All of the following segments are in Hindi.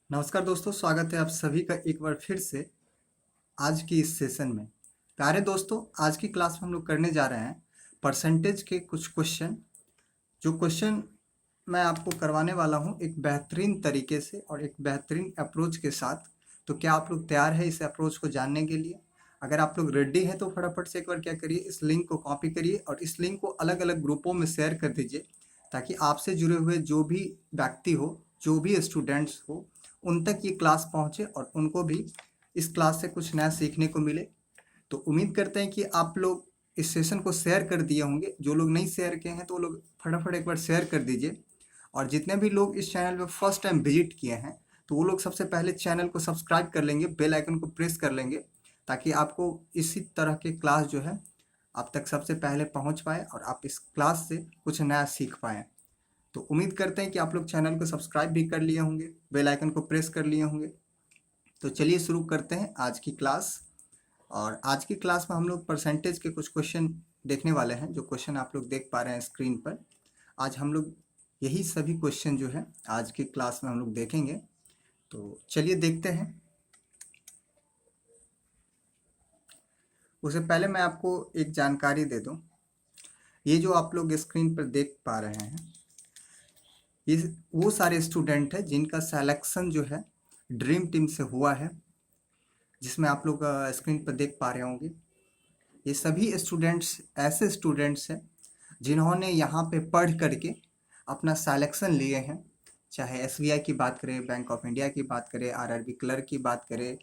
नमस्कार दोस्तों, स्वागत है आप सभी का एक बार फिर से आज की इस सेशन में। प्यारे दोस्तों, आज की क्लास में हम लोग करने जा रहे हैं परसेंटेज के कुछ क्वेश्चन। जो क्वेश्चन मैं आपको करवाने वाला हूं एक बेहतरीन तरीके से और एक बेहतरीन अप्रोच के साथ। तो क्या आप लोग तैयार हैं इस अप्रोच को जानने के लिए? अगर आप लोग रेडी हैं तो फटाफट से एक बार क्या करिए, इस लिंक को कॉपी करिए और इस लिंक को अलग अलग ग्रुपों में शेयर कर दीजिए, ताकि आपसे जुड़े हुए जो भी व्यक्ति हो, जो भी स्टूडेंट्स हो, उन तक ये क्लास पहुँचे और उनको भी इस क्लास से कुछ नया सीखने को मिले। तो उम्मीद करते हैं कि आप लोग इस सेशन को शेयर कर दिए होंगे। जो लोग नहीं शेयर किए हैं तो वो लोग फटाफट एक बार शेयर कर दीजिए। और जितने भी लोग इस चैनल पे फर्स्ट टाइम विजिट किए हैं तो वो लोग सबसे पहले चैनल को सब्सक्राइब कर लेंगे, बेल आइकन को प्रेस कर लेंगे, ताकि आपको इसी तरह के क्लास जो है आप तक सबसे पहले पहुंच पाए और आप इस क्लास से कुछ नया सीख पाएँ। तो उम्मीद करते हैं कि आप लोग चैनल को सब्सक्राइब भी कर लिए होंगे, बेल आइकन को प्रेस कर लिए होंगे। तो चलिए शुरू करते हैं आज की क्लास। और आज की क्लास में हम लोग परसेंटेज के कुछ क्वेश्चन देखने वाले हैं। जो क्वेश्चन आप लोग देख पा रहे हैं स्क्रीन पर, आज हम लोग यही सभी क्वेश्चन जो है आज की क्लास में हम लोग देखेंगे। तो चलिए देखते हैं। उससे पहले मैं आपको एक जानकारी दे दूं। ये जो आप लोग स्क्रीन पर देख पा रहे हैं, ये वो सारे स्टूडेंट हैं जिनका सिलेक्शन जो है ड्रीम टीम से हुआ है, जिसमें आप लोग स्क्रीन पर देख पा रहे होंगे। ये सभी स्टूडेंट्स ऐसे स्टूडेंट्स हैं जिन्होंने यहाँ पे पढ़ करके अपना सिलेक्शन लिए हैं। चाहे एसबीआई की बात करें, बैंक ऑफ इंडिया की बात करें, आरआरबी क्लर्क की बात करें,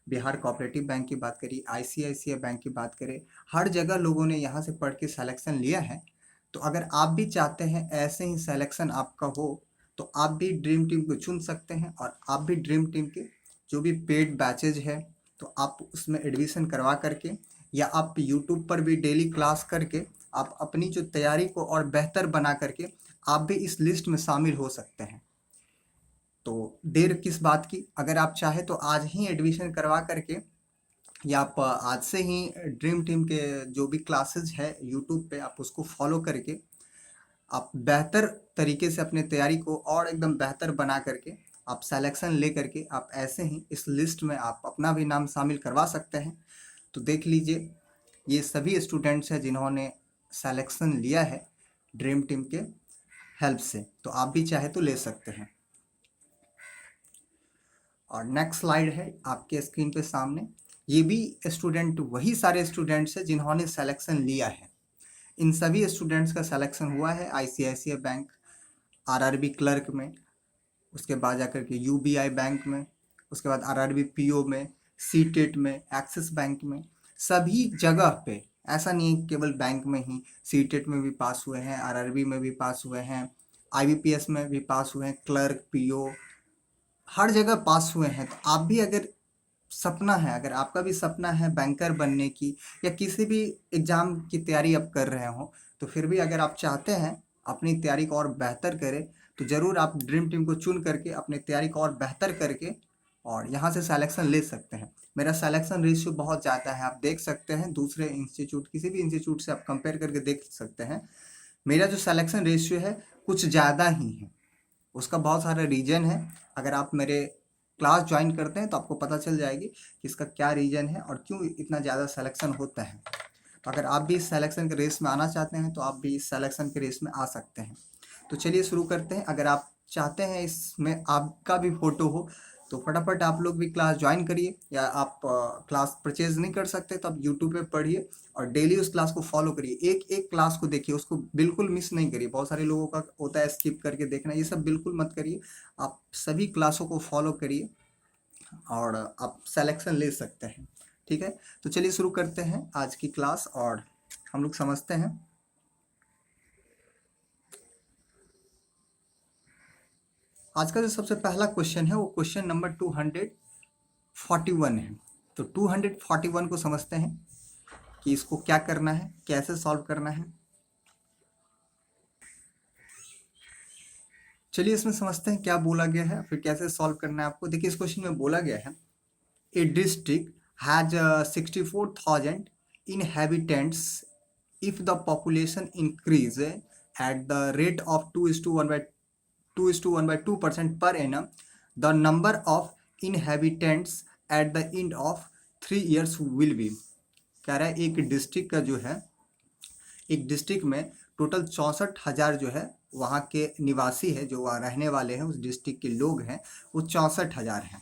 बिहार कोऑपरेटिव बैंक की बात करें, आईसीआईसीआई बैंक की बात करें, हर जगह लोगों ने यहाँ से पढ़ के सिलेक्शन लिया है। तो अगर आप भी चाहते हैं ऐसे ही सिलेक्शन आपका हो, तो आप भी ड्रीम टीम को चुन सकते हैं और आप भी ड्रीम टीम के जो भी पेड बैचेज है तो आप उसमें एडमिशन करवा करके, या आप यूट्यूब पर भी डेली क्लास करके आप अपनी जो तैयारी को और बेहतर बना करके आप भी इस लिस्ट में शामिल हो सकते हैं। तो देर किस बात की, अगर आप चाहे तो आज ही एडमिशन करवा करके, या आप आज से ही ड्रीम टीम के जो भी क्लासेस है यूट्यूब पे आप उसको फॉलो करके आप बेहतर तरीके से अपने तैयारी को और एकदम बेहतर बना करके आप सिलेक्शन ले करके आप ऐसे ही इस लिस्ट में आप अपना भी नाम शामिल करवा सकते हैं। तो देख लीजिए, ये सभी स्टूडेंट्स हैं जिन्होंने सिलेक्शन लिया है ड्रीम टीम के हेल्प से। तो आप भी चाहे तो ले सकते हैं। और नेक्स्ट स्लाइड है आपके स्क्रीन पे सामने। ये भी स्टूडेंट वही सारे स्टूडेंट्स हैं जिन्होंने सिलेक्शन लिया है। इन सभी स्टूडेंट्स का सिलेक्शन हुआ है आईसीआईसीआई बैंक, आरआरबी क्लर्क में, उसके बाद जाकर के यूबीआई बैंक में, उसके बाद आरआरबी पीओ में, सीटेट में, एक्सिस बैंक में, सभी जगह पे। ऐसा नहीं है केवल बैंक में ही, सीटेट में भी पास हुए हैं, आरआरबी में भी पास हुए हैं, आईबीपीएस में भी पास हुए हैं, क्लर्क, पीओ, हर जगह पास हुए हैं। तो आप भी अगर सपना है, अगर आपका भी सपना है बैंकर बनने की या किसी भी एग्ज़ाम की तैयारी आप कर रहे हो, तो फिर भी अगर आप चाहते हैं अपनी तैयारी को और बेहतर करें, तो ज़रूर आप ड्रीम टीम को चुन करके अपनी तैयारी को और बेहतर करके और यहाँ से सिलेक्शन ले सकते हैं। मेरा सिलेक्शन रेशियो बहुत ज़्यादा है, आप देख सकते हैं। दूसरे इंस्टीट्यूट, किसी भी इंस्टीट्यूट से आप कंपेयर करके देख सकते हैं। मेरा जो सिलेक्शन रेशियो है कुछ ज़्यादा ही है। उसका बहुत सारा रीज़न है। अगर आप मेरे क्लास ज्वाइन करते हैं तो आपको पता चल जाएगी कि इसका क्या रीज़न है और क्यों इतना ज़्यादा सिलेक्शन होता है। तो अगर आप भी इस सिलेक्शन के रेस में आना चाहते हैं तो आप भी इस सिलेक्शन के रेस में आ सकते हैं। तो चलिए शुरू करते हैं। अगर आप चाहते हैं इसमें आपका भी फ़ोटो हो तो फटाफट आप लोग भी क्लास ज्वाइन करिए, या आप क्लास परचेज नहीं कर सकते तो आप यूट्यूब पे पढ़िए और डेली उस क्लास को फॉलो करिए। एक एक क्लास को देखिए, उसको बिल्कुल मिस नहीं करिए। बहुत सारे लोगों का होता है स्किप करके देखना, ये सब बिल्कुल मत करिए। आप सभी क्लासों को फॉलो करिए और आप सिलेक्शन ले सकते हैं। ठीक है, तो चलिए शुरू करते हैं आज की क्लास और हम लोग समझते हैं। आज का जो सबसे पहला क्वेश्चन है वो क्वेश्चन नंबर 241 है। तो 241 को समझते हैं कि इसको क्या करना है, कैसे सॉल्व करना है। चलिए इसमें समझते हैं क्या बोला गया है, फिर कैसे सॉल्व करना है आपको। देखिए इस क्वेश्चन में बोला गया है, ए district has 64,000 inhabitants. If the population increase at the rate of 2:1 by 2% per annum, the number of inhabitants at the end of 3 years will be. कह रहा है एक डिस्ट्रिक्ट का जो है, एक डिस्ट्रिक्ट में टोटल 64,000 जो है वहाँ के निवासी है, जो वहाँ रहने वाले हैं, उस डिस्ट्रिक्ट के लोग हैं, वो 64,000 हैं।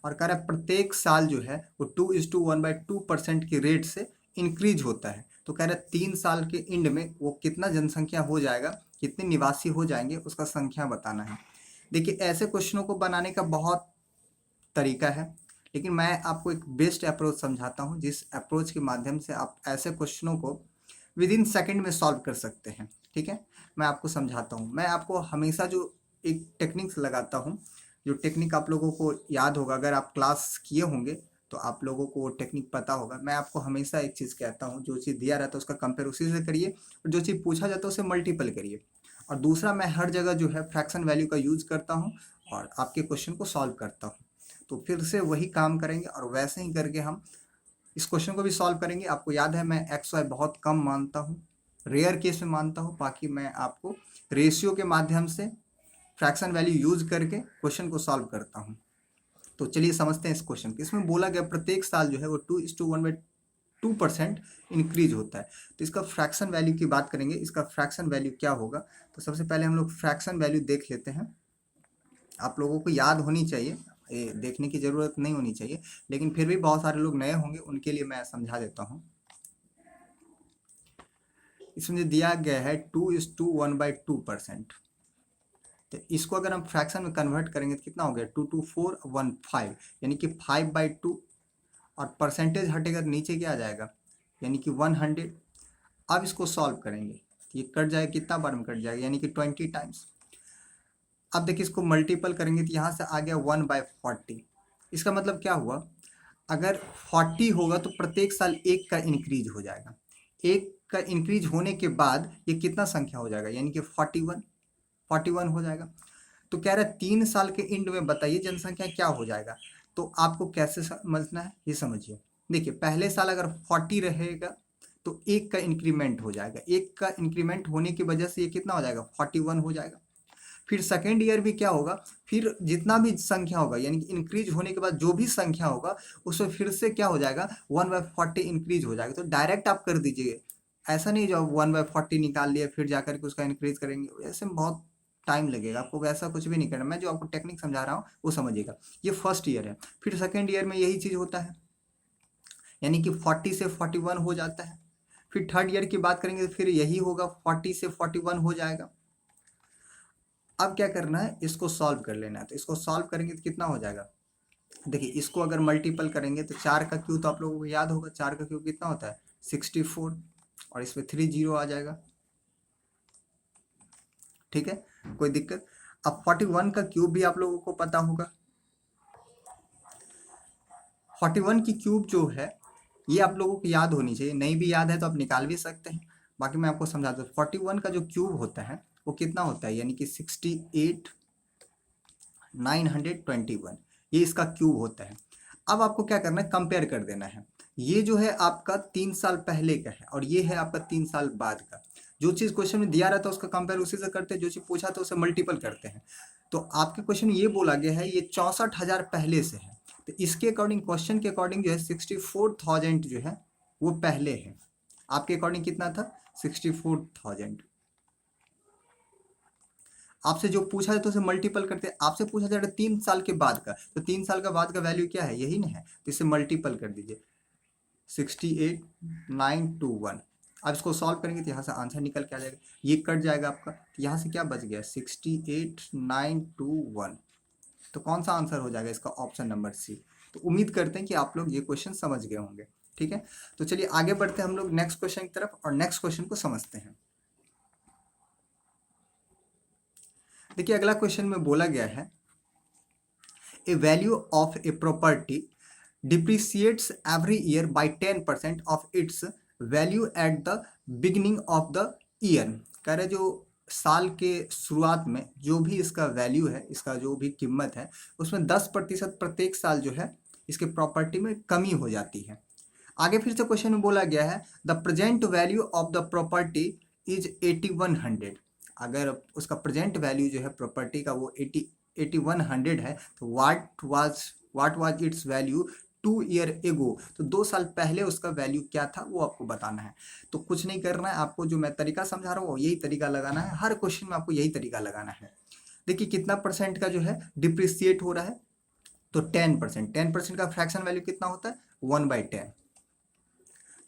और कह रहा है प्रत्येक साल जो है वो 2:1/2% के रेट से इंक्रीज होता है। तो कह रहा है 3 साल के एंड में वो कितना जनसंख्या हो जाएगा, कितने निवासी हो जाएंगे, उसका संख्या बताना है। देखिए ऐसे क्वेश्चनों को बनाने का बहुत तरीका है, लेकिन मैं आपको एक बेस्ट अप्रोच समझाता हूँ, जिस अप्रोच के माध्यम से आप ऐसे क्वेश्चनों को विद इन सेकेंड में सॉल्व कर सकते हैं। ठीक है, मैं आपको समझाता हूँ। मैं आपको हमेशा जो एक टेक्निक्स लगाता हूँ, जो टेक्निक आप लोगों को याद होगा, अगर आप क्लास किए होंगे तो आप लोगों को वो टेक्निक पता होगा। मैं आपको हमेशा एक चीज़ कहता हूँ, जो चीज़ दिया रहता है उसका कंपेयर उसी से करिए, और जो चीज़ पूछा जाता है उसे मल्टीपल करिए। और दूसरा, मैं हर जगह जो है फ्रैक्शन वैल्यू का यूज़ करता हूँ और आपके क्वेश्चन को सॉल्व करता हूँ। तो फिर से वही काम करेंगे और वैसे ही करके हम इस क्वेश्चन को भी सॉल्व करेंगे। आपको याद है मैं एक्स वाई बहुत कम मानता हूँ, रेयर केस में मानता हूँ, बाकी मैं आपको रेशियो के माध्यम से फ्रैक्शन वैल्यू यूज करके क्वेश्चन को सॉल्व करता हूँ। तो चलिए समझते हैं इस क्वेश्चन को। इसमें बोला गया प्रत्येक साल जो है वो 2:1/2% इंक्रीज होता है। तो इसका फ्रैक्शन वैल्यू की बात करेंगे, इसका फ्रैक्शन वैल्यू क्या होगा। तो सबसे पहले हम लोग फ्रैक्शन वैल्यू देख लेते हैं। आप लोगों को याद होनी चाहिए, ये देखने की ज़रूरत नहीं होनी चाहिए, लेकिन फिर भी बहुत सारे लोग नए होंगे, उनके लिए मैं समझा देता हूँ। इसमें दिया गया है 2:1/2%। तो इसको अगर हम फ्रैक्शन में कन्वर्ट करेंगे तो कितना हो गया, 22415, यानी कि 5/2, और परसेंटेज हटेगा तो नीचे क्या आ जाएगा, यानी कि 100। अब इसको सॉल्व करेंगे, ये कट जाएगा, कितना बार में कट जाएगा, यानी कि 20 टाइम्स। अब देखिए इसको मल्टीपल करेंगे तो यहाँ से आ गया 1/40। इसका मतलब क्या हुआ, अगर 40 होगा तो प्रत्येक साल एक का इंक्रीज हो जाएगा। एक का इंक्रीज होने के बाद ये कितना संख्या हो जाएगा, यानी कि 41 हो जाएगा। तो कह रहा है 3 साल के एंड में बताइए जनसंख्या क्या हो जाएगा। तो आपको कैसे समझना है ये समझिए। देखिए पहले साल अगर 40 रहेगा तो एक का इंक्रीमेंट हो जाएगा, एक का इंक्रीमेंट होने की वजह से ये कितना हो जाएगा, 41 हो जाएगा। फिर सेकेंड ईयर भी क्या होगा, फिर जितना भी संख्या होगा, यानी कि इंक्रीज होने के बाद जो भी संख्या होगा उसमें फिर से क्या हो जाएगा, 1/40 इंक्रीज हो जाएगा। तो डायरेक्ट आप कर दीजिए, ऐसा नहीं जो 1/40 निकाल लिया फिर जाकर के उसका इंक्रीज करेंगे, ऐसे में बहुत टाइम लगेगा। आपको वैसा कुछ भी नहीं करना, मैं जो आपको टेक्निक समझा रहा हूँ वो समझिएगा। ये फर्स्ट ईयर है, फिर सेकेंड ईयर में यही चीज़ होता है, यानी कि 40 से 41 हो जाता है। फिर थर्ड ईयर की बात करेंगे तो फिर यही होगा, 40 से 41 हो जाएगा। अब क्या करना है, इसको सॉल्व कर लेना है। तो इसको सॉल्व करेंगे तो कितना हो जाएगा, देखिए इसको अगर मल्टीपल करेंगे तो 4 का क्यूब तो आप लोगों को याद होगा, 4 का क्यूब कितना होता है, 64, और इसमें 3 0 आ जाएगा। ठीक है, कोई दिक्कत। अब 41 का क्यूब भी आप लोगों को पता होगा। 41 की क्यूब जो है ये आप लोगों को याद होनी चाहिए, नहीं भी याद है तो आप निकाल भी सकते हैं, बाकी मैं आपको समझाता हूँ। 41 का जो क्यूब होता है वो कितना होता है, यानी कि 68,921, ये इसका क्यूब होता है। अब आपको क्या करना है, कंपेयर कर देना है। ये जो है आपका 3 साल पहले का है और ये है आपका 3 साल बाद का। जो चीज़ क्वेश्चन में दिया रहता है उसका कंपेयर उसी से करते हैं, जो चीज़ पूछा था उसे मल्टीपल करते हैं। तो आपके क्वेश्चन ये बोला गया है ये 64,000 पहले से है, तो इसके अकॉर्डिंग, क्वेश्चन के अकॉर्डिंग जो है 64,000 जो है वो पहले है। आपके अकॉर्डिंग कितना था, 64,000। आपसे जो पूछा जाए तो उसे मल्टीपल करते हैं। आपसे पूछा जाए 3 साल के बाद का, तो 3 साल का बाद का वैल्यू क्या है, यही ना है, तो इसे मल्टीपल कर दीजिए, 68,921। अब इसको सॉल्व करेंगे तो यहाँ से आंसर निकल के आ जाएगा, ये कट जाएगा आपका, तो यहाँ से क्या बच गया, 68,921। तो कौन सा आंसर हो जाएगा इसका, ऑप्शन नंबर सी। तो उम्मीद करते हैं कि आप लोग ये क्वेश्चन समझ गए होंगे। ठीक है, तो चलिए आगे बढ़ते हैं हम लोग नेक्स्ट क्वेश्चन की तरफ और नेक्स्ट क्वेश्चन को समझते हैं। देखिए अगला क्वेश्चन में बोला गया है, a value of a property depreciates every year by 10% of its value at the beginning of the year. कह रहे जो साल के शुरुआत में जो भी इसका वैल्यू है, इसका जो भी कीमत है, उसमें 10% प्रत्येक साल जो है इसके प्रॉपर्टी में कमी हो जाती है। आगे फिर से क्वेश्चन में बोला गया है, the present value of the property is 8100। अगर उसका प्रेजेंट वैल्यू जो है प्रॉपर्टी का वो 8100 है, तो what was it's value 2 year एगो, तो 2 साल पहले उसका वैल्यू क्या था वो आपको बताना है। तो कुछ नहीं करना है आपको, जो मैं तरीका समझा रहा हूँ यही तरीका लगाना है, हर क्वेश्चन में आपको यही तरीका लगाना है। देखिए कितना परसेंट का जो है डिप्रिसिएट हो रहा है, तो 10%। 10% का फ्रैक्शन वैल्यू कितना होता है 1/10।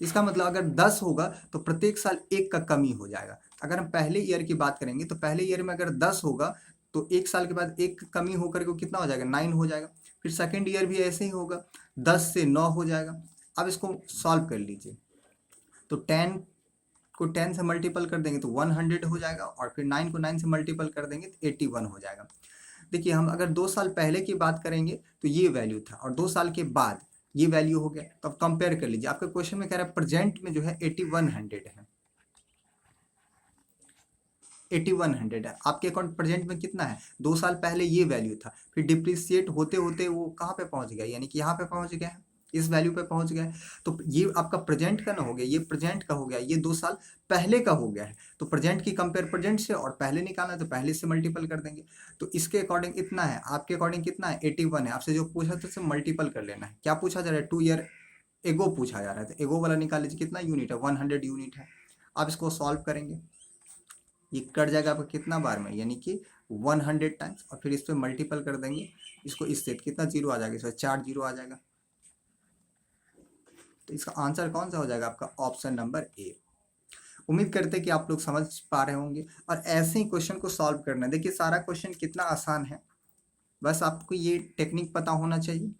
इसका मतलब अगर 10 होगा तो प्रत्येक साल एक का कमी हो जाएगा। अगर हम पहले ईयर की बात करेंगे तो पहले ईयर में अगर 10 होगा तो एक साल के बाद एक कमी होकर के कितना हो जाएगा 9 हो जाएगा। फिर सेकेंड ईयर भी ऐसे ही होगा, 10 से 9 हो जाएगा। अब इसको सॉल्व कर लीजिए, तो 10 को 10 से मल्टीपल कर देंगे तो 100 हो जाएगा, और फिर 9 को 9 से मल्टीपल कर देंगे तो 81 हो जाएगा। देखिए हम अगर 2 साल पहले की बात करेंगे तो ये वैल्यू था, और 2 साल के बाद ये वैल्यू हो गया। तो अब कंपेयर कर लीजिए, आपके क्वेश्चन में कह रहा है प्रेजेंट में जो है 8100 है, 8100 है। आपके अकाउंट प्रेजेंट में कितना है, 2 साल पहले ये वैल्यू था, फिर डिप्रिसिएट होते होते वो कहाँ पे पहुंच गया, यानी कि यहाँ पे पहुंच गया है, इस वैल्यू पे पहुंच गया है। तो ये आपका प्रेजेंट का ना हो गया, ये प्रेजेंट का हो गया, ये 2 साल पहले का हो गया है। तो प्रेजेंट की कंपेयर प्रेजेंट से, और पहले निकालना है तो पहले से मल्टीपल कर देंगे। तो इसके अकॉर्डिंग इतना है, आपके अकॉर्डिंग कितना है 81 है। आपसे जो पूछा था उससे मल्टीपल कर लेना है। क्या पूछा जा रहा है 2 ईयर एगो पूछा जा रहा है, तो एगो वाला निकाल लीजिए, कितना यूनिट है 100 यूनिट है। आप इसको सॉल्व करेंगे, ये कट जाएगा आपका कितना बार में, यानी कि 100 टाइम्स, और फिर इस पर मल्टीपल कर देंगे इसको, इससे कितना जीरो आ जाएगा, इसमें 4 जीरो आ जाएगा। तो इसका आंसर कौन सा हो जाएगा आपका, ऑप्शन नंबर ए। उम्मीद करते हैं कि आप लोग समझ पा रहे होंगे, और ऐसे ही क्वेश्चन को सॉल्व करना है। देखिए सारा क्वेश्चन कितना आसान है, बस आपको ये टेक्निक पता होना चाहिए,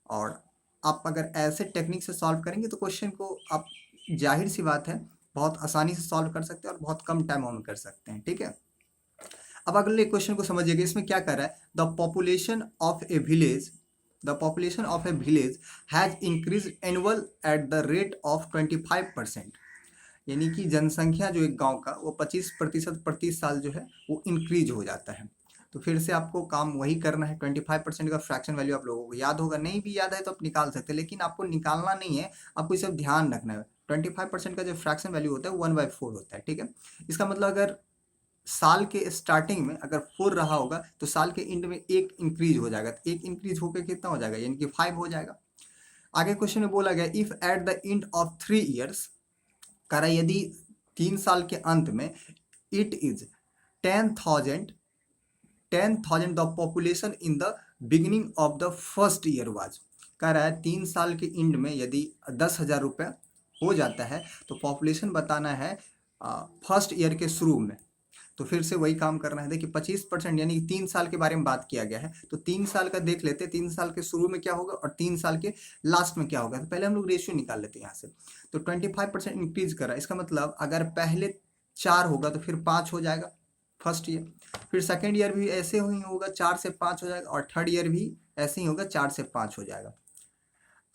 और आप अगर ऐसे टेक्निक से सॉल्व करेंगे तो क्वेश्चन को आप, जाहिर सी बात है, बहुत आसानी से सॉल्व कर सकते हैं और बहुत कम टाइम में कर सकते हैं। ठीक है, अब अगले क्वेश्चन को समझिएगा, इसमें क्या कर रहा है, the population of a village has increase annual eight the rate of 25%। यानी कि जनसंख्या जो एक गांव का वो 25% प्रति साल जो है वो इंक्रीज हो जाता है। तो फिर से आपको काम वही करना है, 25% का फ्रैक्शन वैल्यू आप लोगों को याद होगा, नहीं भी याद है तो आप निकाल सकते हैं, लेकिन आपको निकालना नहीं है, आपको इसे ध्यान रखना है। 25% का जो फ्रैक्शन वैल्यू होता है 1/4 होता है। ठीक है, इसका मतलब अगर साल के स्टार्टिंग में अगर 4 रहा होगा तो साल के एंड में एक इंक्रीज हो जाएगा, तो एक इंक्रीज होकर कितना हो जाएगा, यानी कि 5 हो जाएगा। आगे क्वेश्चन में बोला गया, if at the end of 3 years, कह रहा है यदि 3 साल के अंत में it is 10,000 the population in the beginning of the first year was. कह रहा है 3 साल के एंड में यदि 10,000 रुपये हो जाता है तो पॉपुलेशन बताना है फर्स्ट ईयर के शुरू में। तो फिर से वही काम करना है। देखिए 25% यानी कि 3 साल के बारे में बात किया गया है, तो 3 साल का देख लेते हैं, 3 साल के शुरू में क्या होगा और 3 साल के लास्ट में क्या होगा। तो पहले हम लोग रेशियो निकाल लेते हैं यहाँ से। तो 25% इंक्रीज करा, इसका मतलब अगर पहले 4 होगा तो फिर 5 हो जाएगा फर्स्ट ईयर, फिर सेकेंड ईयर भी ऐसे ही होगा 4 से 5 हो जाएगा, और थर्ड ईयर भी ऐसे ही होगा 4 से 5 हो जाएगा।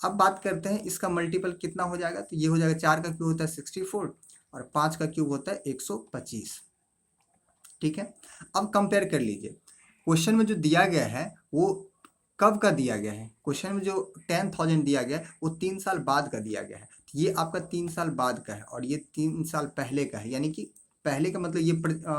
अब बात करते हैं इसका मल्टीपल कितना हो जाएगा, तो ये हो जाएगा 4 का क्यूब होता है 64 और 5 का क्यूब होता है 125। ठीक है, अब कंपेयर कर लीजिए, क्वेश्चन में जो दिया गया है वो कब का दिया गया है, क्वेश्चन में जो 10,000 दिया गया है वो 3 साल बाद का दिया गया है। तो ये आपका 3 साल बाद का है और ये 3 साल पहले का है, यानी कि पहले का मतलब ये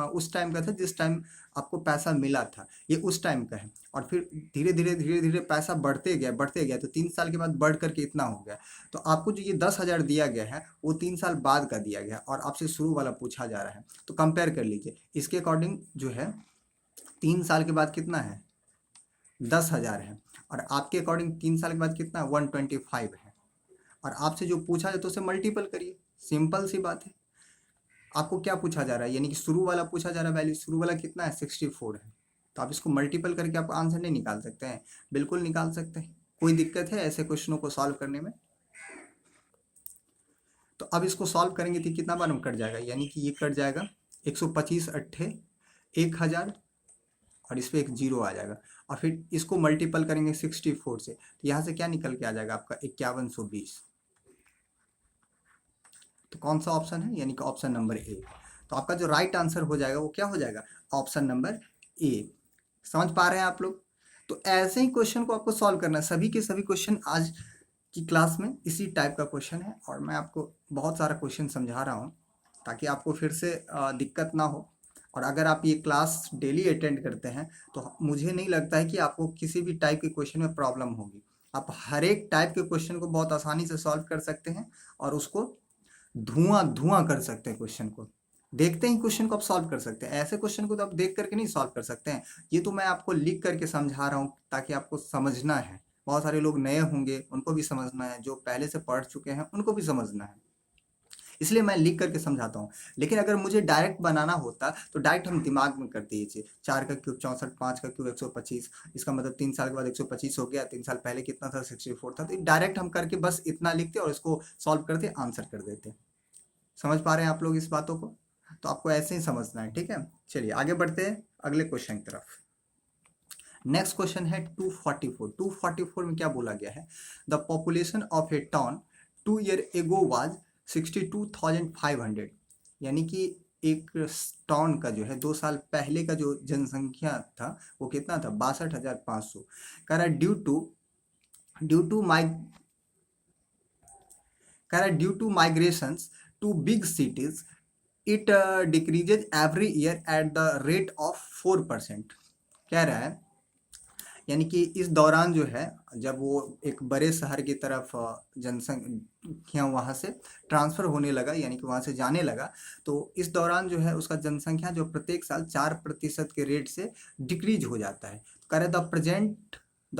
उस टाइम का था जिस टाइम आपको पैसा मिला था, ये उस टाइम का है। और फिर धीरे धीरे पैसा बढ़ते गया, तो 3 साल के बाद बढ़ करके इतना हो गया। तो आपको जो ये 10,000 दिया गया है वो 3 साल बाद का दिया गया है और आपसे शुरू वाला पूछा जा रहा है। तो कंपेयर कर लीजिए, इसके अकॉर्डिंग जो है 3 साल के बाद कितना है 10,000 है, और आपके अकॉर्डिंग 3 साल के बाद कितना 125 है, और आपसे जो पूछा जाए तो उसे मल्टीपल करिए, सिंपल सी बात है। आपको क्या पूछा जा रहा है, यानी कि शुरू वाला पूछा जा रहा है, वैल्यू शुरू वाला कितना है 64 है, तो आप इसको मल्टीपल करके आप आंसर नहीं निकाल सकते हैं, बिल्कुल निकाल सकते हैं। कोई दिक्कत है ऐसे क्वेश्चनों को सॉल्व करने में। तो अब इसको सॉल्व करेंगे तो कितना बार में कट जाएगा, यानी कि ये कट जाएगा 125 अट्ठे 1000 और इस पर एक जीरो आ जाएगा, और फिर इसको मल्टीपल करेंगे 64 से, तो यहाँ से क्या निकल के आ जाएगा आपका 5120। तो कौन सा ऑप्शन है, यानी कि ऑप्शन नंबर ए। तो आपका जो राइट आंसर हो जाएगा वो क्या हो जाएगा, ऑप्शन नंबर ए। समझ पा रहे हैं आप लोग। तो ऐसे ही क्वेश्चन को आपको सॉल्व करना है, सभी के सभी क्वेश्चन आज की क्लास में इसी टाइप का क्वेश्चन है, और मैं आपको बहुत सारा क्वेश्चन समझा रहा हूँ ताकि आपको फिर से दिक्कत ना हो। और अगर आप ये क्लास डेली अटेंड करते हैं तो मुझे नहीं लगता है कि आपको किसी भी टाइप के क्वेश्चन में प्रॉब्लम होगी। आप हर एक टाइप के क्वेश्चन को बहुत आसानी से सॉल्व कर सकते हैं और उसको धुआं धुआं कर सकते हैं। क्वेश्चन को देखते ही क्वेश्चन को आप सॉल्व कर सकते हैं। ऐसे क्वेश्चन को तो आप देख करके नहीं सॉल्व कर सकते हैं। ये तो मैं आपको लिख करके समझा रहा हूँ ताकि आपको समझना है। बहुत सारे लोग नए होंगे, उनको भी समझना है, जो पहले से पढ़ चुके हैं उनको भी समझना है, इसलिए मैं लिख करके समझाता हूँ। लेकिन अगर मुझे डायरेक्ट बनाना होता तो डायरेक्ट हम दिमाग में कर दीजिए, 4 का क्यूब 64, 5 का क्यूब 125, इसका मतलब 3 साल के बाद 125 हो गया, 3 साल पहले कितना था 64 था। तो डायरेक्ट हम करके बस इतना लिखते और इसको सॉल्व करते, आंसर कर देते। समझ पा रहे हैं आप लोग इस बातों को? तो आपको ऐसे ही समझना है, ठीक है। चलिए आगे बढ़ते हैं अगले क्वेश्चन की तरफ। नेक्स्ट क्वेश्चन है 244। 244 में क्या बोला गया है? The population of a town 2 year एगो वाज 62,500। यानी कि एक टाउन का जो है 2 साल पहले का जो जनसंख्या था वो कितना था? 62,500। कह रहा due to migrations to big cities it decreases every year at the rate of 4%। कह रहा है यानी कि इस दौरान जो है जब वो एक बड़े शहर की तरफ जनसंख्या वहाँ से ट्रांसफ़र होने लगा, यानी कि वहाँ से जाने लगा, तो इस दौरान जो है उसका जनसंख्या जो प्रत्येक साल 4% के रेट से डिक्रीज हो जाता है। कह रहे the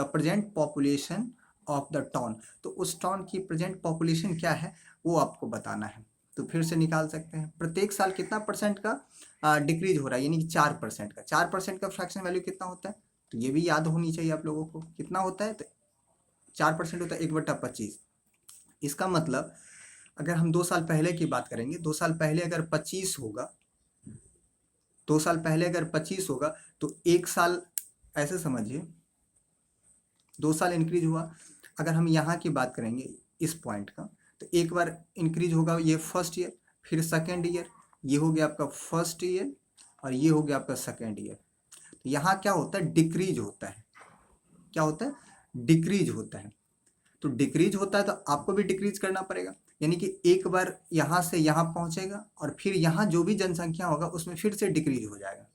present population of the town. तो उस टाउन की प्रेजेंट पॉपुलेशन क्या है वो आपको बताना है। तो फिर से निकाल सकते हैं, प्रत्येक साल कितना परसेंट का डिक्रीज हो रहा है, यानी कि 4% का। 4% का फ्रैक्शन वैल्यू कितना होता है? तो ये भी याद होनी चाहिए आप लोगों को। कितना होता है? तो 4% होता है 1/25। इसका मतलब अगर हम 2 साल पहले की बात करेंगे, 2 साल पहले अगर 25 होगा, 2 साल पहले अगर 25 होगा तो 1 साल, ऐसे समझिए 2 साल इंक्रीज हुआ। अगर हम यहाँ की बात करेंगे इस पॉइंट का, तो एक बार इंक्रीज होगा ये फर्स्ट ईयर, फिर सेकेंड ईयर, ये हो गया आपका फर्स्ट ईयर और ये हो गया आपका सेकेंड ईयर। तो यहाँ क्या होता है? डिक्रीज होता है। क्या होता है? डिक्रीज होता है। तो डिक्रीज होता है तो आपको भी डिक्रीज करना पड़ेगा, यानी कि एक बार यहाँ से यहाँ पहुँचेगा और फिर यहाँ जो भी जनसंख्या होगा उसमें फिर से डिक्रीज हो जाएगा,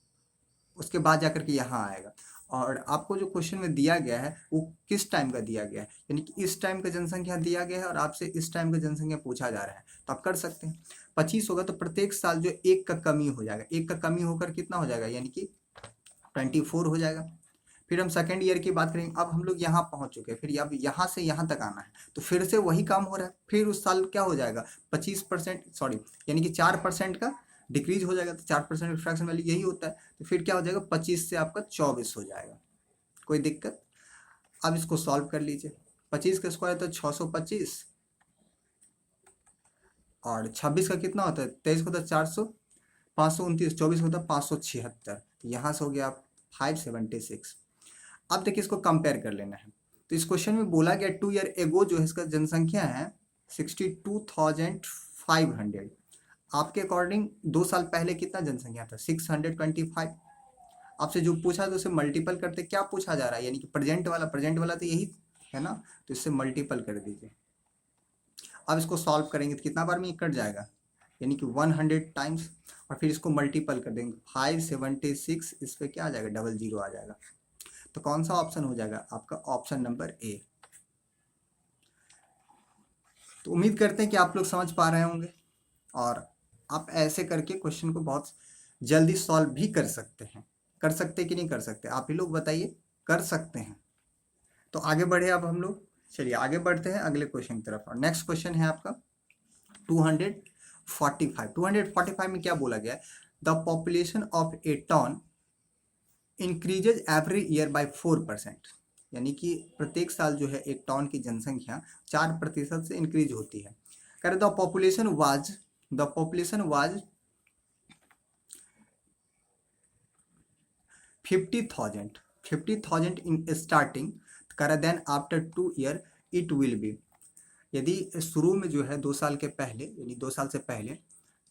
उसके बाद जाकर के यहाँ आएगा। और आपको जो क्वेश्चन में दिया गया है वो किस टाइम का दिया गया है, यानी कि इस टाइम का जनसंख्या दिया गया है और आपसे इस टाइम का जनसंख्या पूछा जा रहा है, तो आप कर सकते हैं। 25 होगा तो प्रत्येक साल जो एक का कमी हो जाएगा, एक का कमी होकर कितना हो जाएगा, यानी कि 24 हो जाएगा। फिर हम सेकेंड ईयर की बात करेंगे, अब हम लोग यहाँ पहुँच चुके हैं, फिर अब यहाँ से यहाँ तक आना है, तो फिर से वही काम हो रहा है। फिर उस साल क्या हो जाएगा? 25%, सॉरी, यानी कि 4% का डिक्रीज हो जाएगा। तो 4% फ्रैक्शन वैल्यू यही होता है। तो फिर क्या हो जाएगा? 25 से आपका 24 हो जाएगा। कोई दिक्कत? अब इसको सॉल्व कर लीजिए। 25 का स्क्वायर तो 625 और 26 का कितना होता है? 23 का होता है 400, 529, 24 होता है 576। यहाँ से हो गया 576। अब देखिए इसको कंपेयर कर लेना है। तो इस क्वेश्चन में बोला गया 2 ईयर एगो जो है इसका जनसंख्या है 62,500। आपके अकॉर्डिंग 2 साल पहले कितना जनसंख्या था? 625। आपसे जो पूछा तो उसे मल्टीपल करते, क्या पूछा जा रहा है, यानी कि प्रेजेंट वाला तो यही है ना, तो इससे मल्टीपल कर दीजिए। अब इसको सॉल्व करेंगे तो कितना बार में ये कट जाएगा, यानी कि 100 टाइम्स, और फिर इसको मल्टीपल कर देंगे 576, इस पर क्या आ जाएगा? 00 आ जाएगा। तो कौन सा ऑप्शन हो जाएगा आपका? Option number A. तो उम्मीद करते हैं कि आप लोग समझ पा रहे होंगे और आप ऐसे करके क्वेश्चन को बहुत जल्दी सॉल्व भी कर सकते हैं। कर सकते कि नहीं कर सकते? आप ही लोग बताइए। कर सकते हैं। तो आगे बढ़े अब हम लोग। चलिए आगे बढ़ते हैं अगले क्वेश्चन की तरफ। और नेक्स्ट क्वेश्चन है आपका 245। 245 में क्या बोला गया है? The population of a town increases every year by 4%। यानी कि प्रत्येक साल जो है एक टाउन की जनसंख्या 4% से इंक्रीज होती है। कह रहे the population was 50,000 in starting. कह रहे then after 2 year it will be. यदि शुरू में जो है 2 साल के पहले, यानी 2 साल से पहले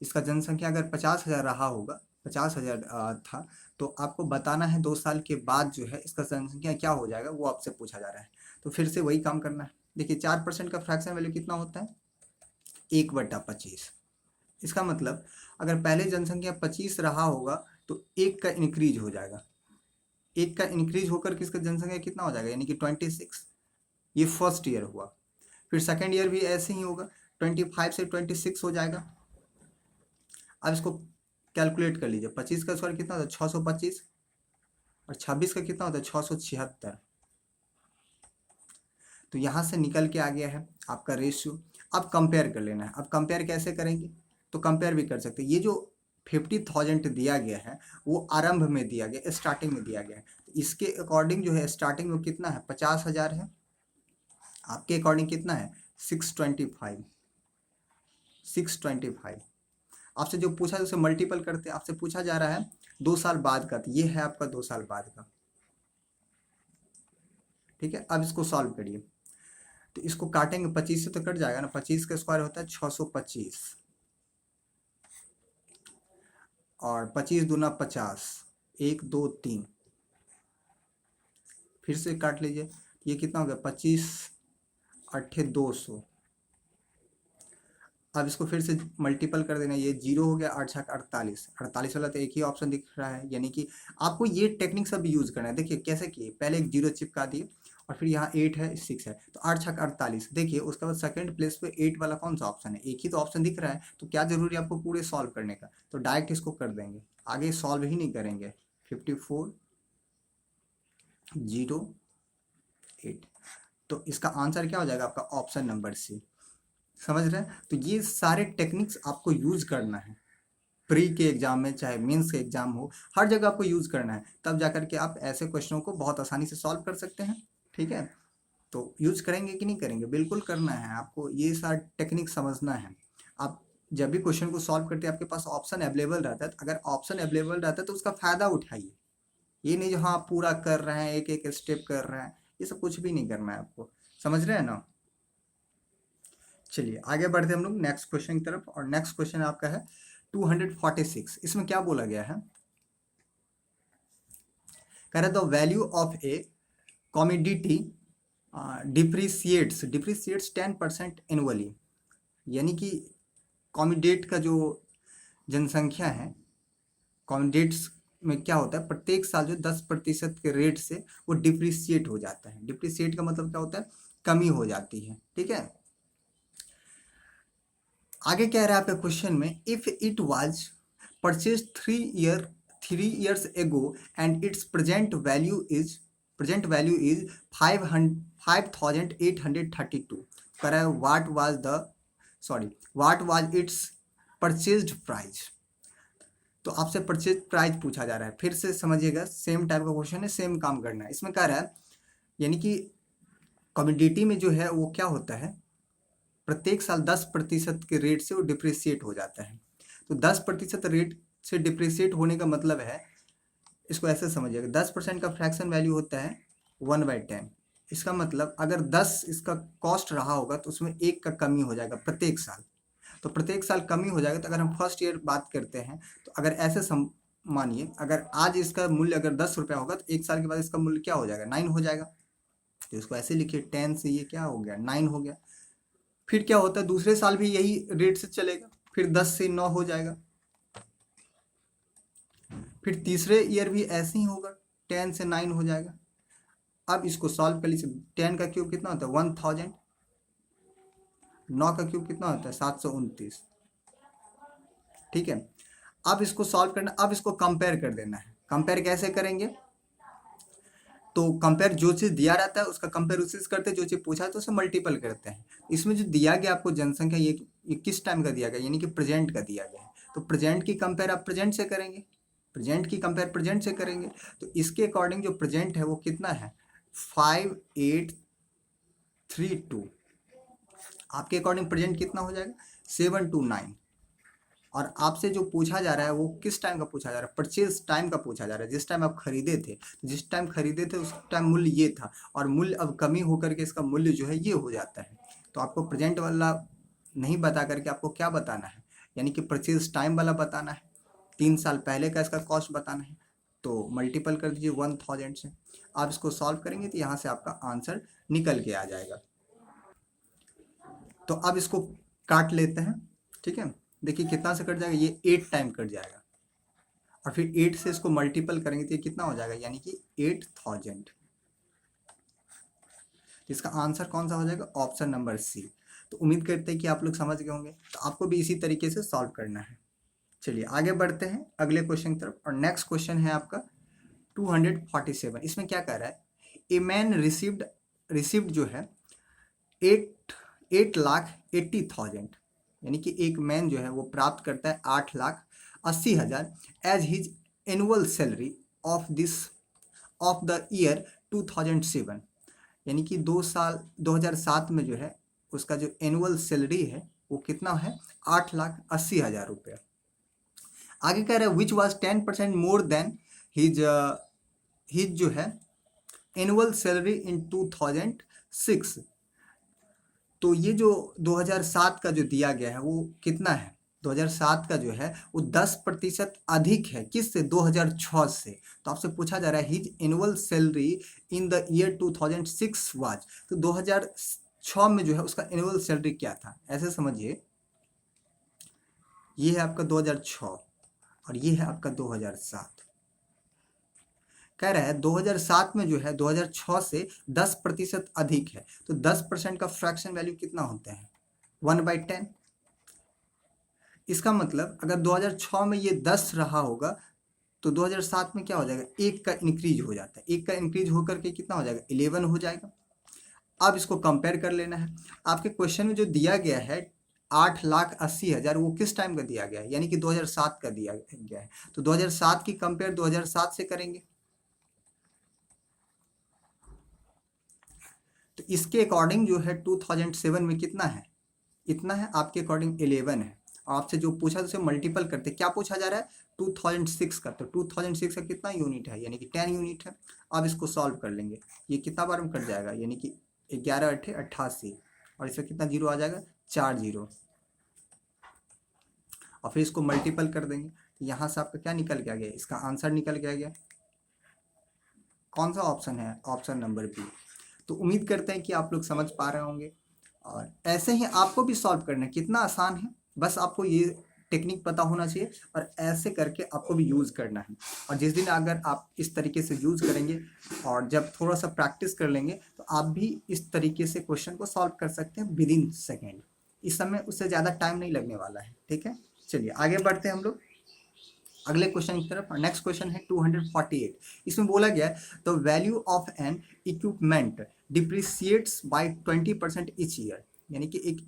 इसका जनसंख्या अगर 50,000 रहा होगा, 50,000 था, तो आपको बताना है 2 साल के बाद जो है इसका जनसंख्या क्या हो जाएगा, वो आपसे पूछा जा रहा है। तो फिर से वही काम करना है। देखिए 4% का फ्रैक्शन वैल्यू कितना होता है? 1/25। इसका मतलब अगर पहले जनसंख्या 25 रहा होगा तो 1 का इंक्रीज हो जाएगा, 1 का इंक्रीज होकर किसका जनसंख्या कितना हो जाएगा, यानी कि 26। ये फर्स्ट ईयर हुआ। फिर सेकेंड ईयर भी ऐसे ही होगा, 25 से 26 हो जाएगा। अब इसको कैलकुलेट कर लीजिए, 25 का स्क्वायर कितना होता है 625, और 26 का कितना होता है 676। तो यहाँ से निकल के आ गया है आपका रेशियो। अब कंपेयर कर लेना है। अब कंपेयर कैसे करेंगे, तो कंपेयर भी कर सकते हैं। ये जो 50,000 दिया गया है वो आरंभ में दिया गया, स्टार्टिंग में दिया गया है। तो इसके अकॉर्डिंग जो है स्टार्टिंग में कितना है 50,000 है, आपके अकॉर्डिंग कितना है 625। 625 आपसे जो पूछा उसे मल्टीपल करते हैं। आपसे पूछा जा रहा है 2 साल बाद का, तो ये है आपका 2 साल बाद का। ठीक है, अब इसको सॉल्व करिए। तो इसको काटेंगे 25 से तो कट जाएगा ना, 25 का स्क्वायर होता है 625, और 25 दूना 50, 1 2 3, फिर से काट लीजिए। ये कितना हो गया 25 अट्ठे 200। अब इसको फिर से मल्टीपल कर देना, ये 0 हो गया, 8 छक 48, 48 वाला तो एक ही ऑप्शन दिख रहा है। यानी कि आपको ये टेक्निक सब यूज करना है। देखिए कैसे किए, पहले एक 0 चिपका दिए और फिर यहाँ 8 है 6 है, तो 8 छक 48। देखिए उसके बाद सेकंड प्लेस पे 8 वाला कौन सा ऑप्शन है, एक ही तो ऑप्शन दिख रहा है। तो क्या जरूरी है आपको पूरे सॉल्व करने का, तो डायरेक्ट इसको कर देंगे, आगे सॉल्व ही नहीं करेंगे। 54 0 8, तो इसका आंसर क्या हो जाएगा आपका ऑप्शन नंबर सी। समझ रहे हैं, तो ये सारे टेक्निक्स आपको यूज करना है प्री के एग्जाम में, चाहे मेंस के एग्जाम हो, हर जगह आपको यूज करना है। तब जाकर के आप ऐसे क्वेश्चनों को बहुत आसानी से सॉल्व कर सकते हैं। ठीक है, तो यूज करेंगे कि नहीं करेंगे, बिल्कुल करना है आपको, ये सारा टेक्निक समझना है। आप जब भी क्वेश्चन को सॉल्व करते हैं आपके पास ऑप्शन अवेलेबल रहता है, तो अगर ऑप्शन अवेलेबल रहता है तो उसका फायदा उठाइए। ये नहीं जो हाँ पूरा कर रहे हैं, एक एक स्टेप कर रहे हैं, ये सब कुछ भी नहीं करना है आपको। समझ रहे हैं ना। चलिए आगे बढ़ते हैं हम लोग नेक्स्ट क्वेश्चन की तरफ। और नेक्स्ट क्वेश्चन आपका है 246। इसमें क्या बोला गया है, कह रहा है the value of a commodity depreciates 10% annually. यानी कि कॉमोडेट का जो जनसंख्या है, कॉमोडेट्स में क्या होता है प्रत्येक साल जो 10% के रेट से वो डिप्रिसिएट हो जाता है। डिप्रिसिएट का मतलब क्या होता है, कमी हो जाती है। ठीक है, आगे कह रहा है आपके क्वेश्चन में, if it was purchase 3 years एगो and it's present value is 5832, कह रहा है what was it's purchased price. तो आपसे परचेज प्राइस पूछा जा रहा है। फिर से समझिएगा, सेम टाइप का क्वेश्चन है, सेम काम करना है। इसमें कह रहा है यानी कि कमोडिटी में जो है वो क्या होता है, प्रत्येक साल 10% के रेट से वो डिप्रिसिएट हो जाता है। तो 10% रेट से डिप्रिसिएट होने का मतलब है, इसको ऐसे समझिएगा, 10% का फ्रैक्शन वैल्यू होता है 1/10। इसका मतलब अगर 10 इसका कॉस्ट रहा होगा तो उसमें 1 का कमी हो जाएगा प्रत्येक साल। तो प्रत्येक साल कमी हो जाएगा। तो अगर हम फर्स्ट ईयर बात करते हैं तो अगर ऐसे मानिए, अगर आज इसका मूल्य अगर 10 रुपया होगा तो 1 साल के बाद इसका मूल्य क्या हो जाएगा 9 हो जाएगा। तो इसको ऐसे लिखिए, 10 से ये क्या हो गया 9 हो गया। फिर क्या होता है दूसरे साल भी यही रेट से चलेगा, फिर 10 से 9 हो जाएगा। फिर तीसरे ईयर भी ऐसे ही होगा, 10 से 9 हो जाएगा। अब इसको सॉल्व कर लीजिए, 10 का क्यूब कितना होता है 1000, 9 का क्यूब कितना होता है 729। ठीक है, अब इसको सॉल्व करना, अब इसको कंपेयर कर देना है। कंपेयर कैसे करेंगे, तो कंपेयर जो चीज़ दिया रहता है उसका कंपेयर उसी से करते हैं, जो चीज़ पूछा है तो उसे मल्टीपल करते हैं। इसमें जो दिया गया आपको जनसंख्या, ये किस टाइम का दिया गया, यानी कि प्रेजेंट का दिया गया है। तो प्रेजेंट की कंपेयर आप प्रेजेंट से करेंगे, प्रेजेंट की कंपेयर प्रेजेंट से करेंगे। तो इसके अकॉर्डिंग जो प्रेजेंट है वो कितना है 5832। आपके अकॉर्डिंग प्रेजेंट कितना हो जाएगा 729। और आपसे जो पूछा जा रहा है वो किस टाइम का पूछा जा रहा है, परचेज टाइम का पूछा जा रहा है, जिस टाइम आप खरीदे थे। जिस टाइम खरीदे थे उस टाइम मूल्य ये था, और मूल्य अब कमी होकर के इसका मूल्य जो है ये हो जाता है। तो आपको प्रेजेंट वाला नहीं बता करके आपको क्या बताना है, यानी कि परचेज टाइम वाला बताना है, 3 साल पहले का इसका कॉस्ट बताना है। तो मल्टीपल कर दीजिए 1000 से। आप इसको सॉल्व करेंगे तो यहाँ से आपका आंसर निकल के आ जाएगा। तो अब इसको काट लेते हैं। ठीक है, देखिए कितना से कट जाएगा, ये 8 टाइम कट जाएगा। और फिर 8 से इसको मल्टीपल करेंगे तो ये कितना हो जाएगा, यानी कि 8000। इसका आंसर कौन सा हो जाएगा, ऑप्शन नंबर सी। तो उम्मीद करते हैं कि आप लोग समझ गए होंगे। तो आपको भी इसी तरीके से सॉल्व करना है। चलिए आगे बढ़ते हैं अगले क्वेश्चन की तरफ। और नेक्स्ट क्वेश्चन है आपका 247। इसमें क्या कह रहा है, ए मैन रिसीव्ड जो है 8,80,000, यानी कि एक मैन जो है वो प्राप्त करता है 8,80,000 as his annual salary of the year 2007। यानी कि 2007 में जो है उसका जो एनुअल सैलरी है वो कितना है, 8,80,000 रुपये। आगे कह रहा है which was 10% more than his his जो है एनुअल सैलरी इन 2006। तो ये जो 2007 का जो दिया गया है वो कितना है, 2007 का जो है वो 10% अधिक है किससे, 2006 से। तो आपसे पूछा जा रहा है his annual salary in the year 2006 was, तो 2006 में जो है उसका एनुअल सैलरी क्या था, ऐसे समझिए। ये है आपका 2006 और ये है आपका 2007। कह रहा है 2007 में जो है 2006 से 10% अधिक है। तो 10% का फ्रैक्शन वैल्यू कितना होता है, 1/10। इसका मतलब अगर 2006 में ये 10 रहा होगा तो 2007 में क्या हो जाएगा, एक का इंक्रीज हो जाता है, एक का इंक्रीज होकर के कितना हो जाएगा, 11 हो जाएगा। अब इसको कंपेयर कर लेना है। आपके क्वेश्चन में जो दिया गया है 8,80,000 वो किस टाइम का दिया गया है, यानी कि 2007 का दिया गया है। तो 2007 की कंपेयर 2007 से करेंगे। तो इसके अकॉर्डिंग जो है 2007 में कितना है, इतना है, आपके अकॉर्डिंग 11 है। आपसे जो पूछा उसे मल्टीपल करते, क्या पूछा जा रहा है, 2006 का। तो 2006 का कितना यूनिट है, यानी कि 10 यूनिट है। अब इसको सॉल्व कर लेंगे, ये कितना बार में कट जाएगा, यानी कि 11 8 88, और इसमें कितना जीरो आ जाएगा, 4 जीरो। और फिर इसको मल्टीपल कर देंगे, यहाँ से आपका क्या निकल के आ गया, इसका आंसर निकल के आ गया। कौन सा ऑप्शन है, ऑप्शन नंबर बी। तो उम्मीद करते हैं कि आप लोग समझ पा रहे होंगे। और ऐसे ही आपको भी सॉल्व करना है, कितना आसान है, बस आपको ये टेक्निक पता होना चाहिए और ऐसे करके आपको भी यूज़ करना है। और जिस दिन अगर आप इस तरीके से यूज़ करेंगे और जब थोड़ा सा प्रैक्टिस कर लेंगे तो आप भी इस तरीके से क्वेश्चन को सॉल्व कर सकते हैं विद इन सेकेंड। इस समय उससे ज़्यादा टाइम नहीं लगने वाला है, ठीक है। चलिए आगे बढ़ते हैं हम लोग अगले क्वेश्चन की तरफ। नेक्स्ट क्वेश्चन है 248। इसमें बोला गया है the value of an equipment depreciates by 20% each year. यानी कि एक